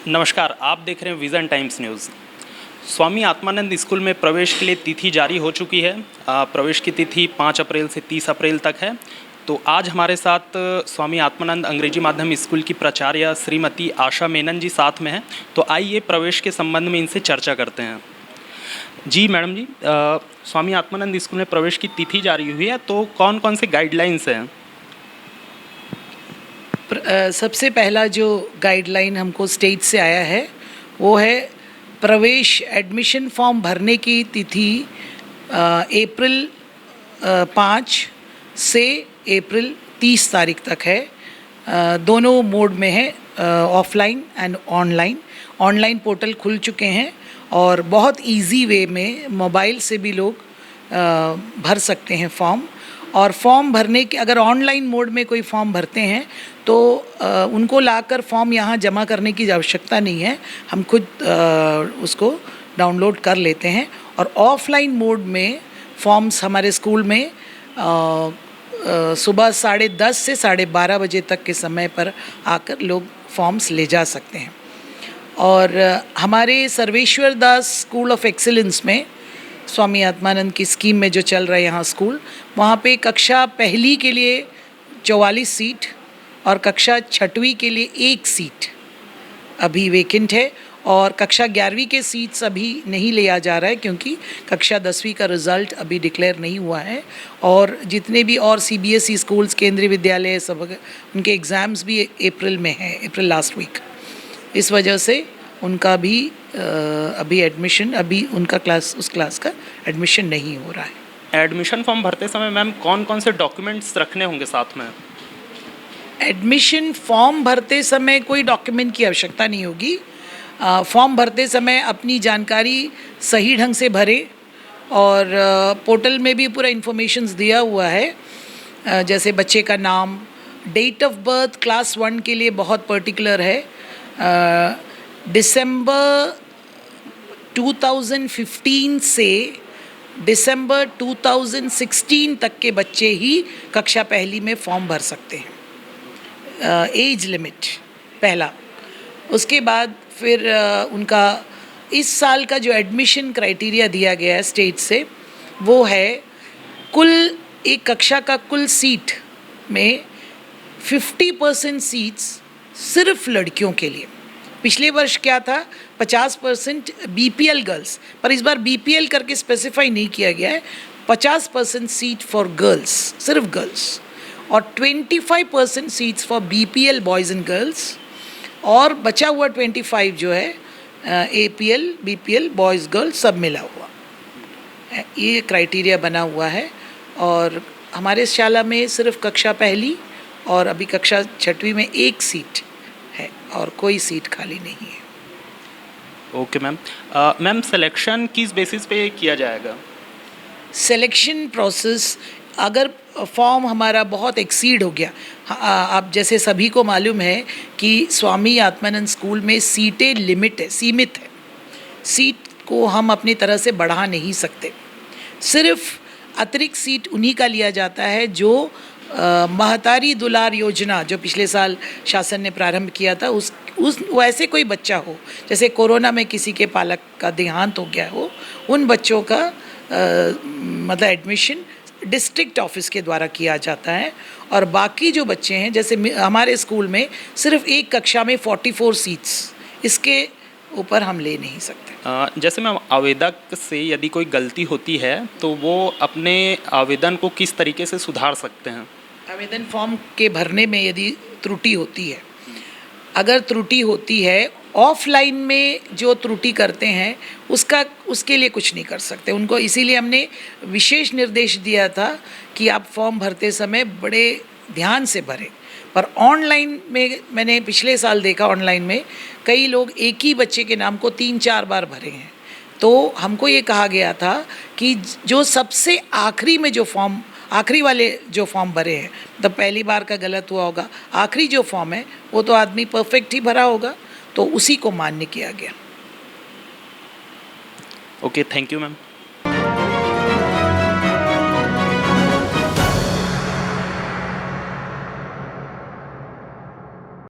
नमस्कार, आप देख रहे हैं vision times news. Swami Atmanand school में प्रवेश के लिए तिथि जारी हो चुकी है। प्रवेश की तिथि 5 अप्रैल से 30 अप्रैल तक है। तो आज हमारे साथ स्वामी आत्मानंद अंग्रेजी माध्यम स्कूल की प्राचार्य श्रीमती आशा मेनन जी साथ में हैं। तो आइए प्रवेश के संबंध में इनसे चर्चा करते हैं। जी मैडम जी, स्वामी आत्मानंद स्कूल में प्रवेश की तिथि जारी हुई है, तो कौन कौन से गाइडलाइंस हैं? सबसे पहला जो गाइडलाइन हमको स्टेट से आया है वो है प्रवेश एडमिशन फॉर्म भरने की तिथि अप्रैल 5 से अप्रैल 30 तारीख तक है। दोनों मोड में है, offline and online. Online portal खुल चुके हैं और बहुत इजी वे में मोबाइल से भी लोग भर सकते हैं फॉर्म। और फॉर्म भरने के अगर ऑनलाइन मोड में कोई फॉर्म भरते हैं तो उनको लाकर फॉर्म यहाँ जमा करने की आवश्यकता नहीं है, हम खुद उसको डाउनलोड कर लेते हैं। और ऑफलाइन मोड में फॉर्म्स हमारे स्कूल में सुबह 10:30 से 12:30 बजे तक के समय पर आकर लोग फॉर्म्स ले जा सकते हैं। और हमारे सर्वेश्वर दास स्कूल ऑफ एक्सीलेंस में स्वामी आत्मानंद की स्कीम में जो चल रहा है यहाँ स्कूल, वहाँ पे कक्षा पहली के लिए 44 सीट और कक्षा 6वीं के लिए 1 सीट अभी वेकेंट है। और कक्षा 11वीं के सीट्स अभी नहीं लिया जा रहा है क्योंकि कक्षा 10वीं का रिज़ल्ट अभी डिक्लेयर नहीं हुआ है। और जितने भी और CBSE स्कूल्स, केंद्रीय विद्यालय, सब उनके एग्ज़ाम्स भी अप्रैल में हैं, अप्रैल लास्ट वीक। इस वजह से उनका भी अभी एडमिशन, अभी उनका उस क्लास का एडमिशन नहीं हो रहा है। एडमिशन फॉर्म भरते समय मैम कौन कौन से डॉक्यूमेंट्स रखने होंगे साथ में? एडमिशन फॉर्म भरते समय कोई डॉक्यूमेंट की आवश्यकता नहीं होगी। फॉर्म भरते समय अपनी जानकारी सही ढंग से भरें और पोर्टल में भी पूरा इन्फॉर्मेशंस दिया हुआ है, जैसे बच्चे का नाम, डेट ऑफ बर्थ क्लास 1 के लिए बहुत पर्टिकुलर है। दिसंबर 2015 से दिसंबर 2016 तक के बच्चे ही कक्षा पहली में फॉर्म भर सकते हैं, एज लिमिट पहला। उसके बाद फिर उनका इस साल का जो एडमिशन क्राइटेरिया दिया गया है स्टेट से, वो है कुल एक कक्षा का कुल सीट में 50% सीट्स सिर्फ लड़कियों के लिए। पिछले वर्ष क्या था, 50% BPL गर्ल्स, पर इस बार BPL करके स्पेसिफाई नहीं किया गया है। 50% सीट फॉर गर्ल्स, सिर्फ गर्ल्स, और 25% seats for BPL boys and girls, और बचा हुआ 25 जो है APL BPL बॉयज़ गर्ल्स सब मिला हुआ। ये क्राइटेरिया बना हुआ है। और हमारे शाला में सिर्फ कक्षा पहली और अभी कक्षा 6वीं में 1 सीट है और कोई सीट खाली नहीं है। Okay ma'am. मैम सिलेक्शन किस बेसिस पे किया जाएगा? सिलेक्शन प्रोसेस, अगर फॉर्म हमारा बहुत एक्सीड हो गया, आप जैसे सभी को मालूम है कि स्वामी आत्मानंद स्कूल में सीटें लिमिट है, सीमित है। सीट को हम अपनी तरह से बढ़ा नहीं सकते। सिर्फ अतिरिक्त सीट उन्हीं का लिया जाता है जो महतारी दुलार योजना जो पिछले साल शासन ने प्रारंभ किया था, उस वैसे कोई बच्चा हो, जैसे कोरोना में किसी के पालक का देहांत हो गया हो, उन बच्चों का मतलब एडमिशन डिस्ट्रिक्ट ऑफिस के द्वारा किया जाता है। और बाकी जो बच्चे हैं, जैसे हमारे स्कूल में सिर्फ एक कक्षा में 44 सीट्स, इसके ऊपर हम ले नहीं सकते। जैसे मैम आवेदक से यदि कोई गलती होती है तो वो अपने आवेदन को किस तरीके से सुधार सकते हैं? आवेदन फॉर्म के भरने में यदि त्रुटि होती है, अगर त्रुटि होती है, ऑफलाइन में जो त्रुटि करते हैं उसके लिए कुछ नहीं कर सकते उनको। इसीलिए हमने विशेष निर्देश दिया था कि आप फॉर्म भरते समय बड़े ध्यान से भरें। पर ऑनलाइन में मैंने पिछले साल देखा, ऑनलाइन में कई लोग एक ही बच्चे के नाम को 3-4 बार भरे हैं। तो हमको ये कहा गया था कि जो सबसे आखिरी में जो फॉर्म, आखिरी वाले जो फॉर्म भरे हैं, तो पहली बार का गलत हुआ होगा, आखिरी जो फॉर्म है वो तो आदमी परफेक्ट ही भरा होगा, तो उसी को मान्य किया गया। Okay, thank you ma'am.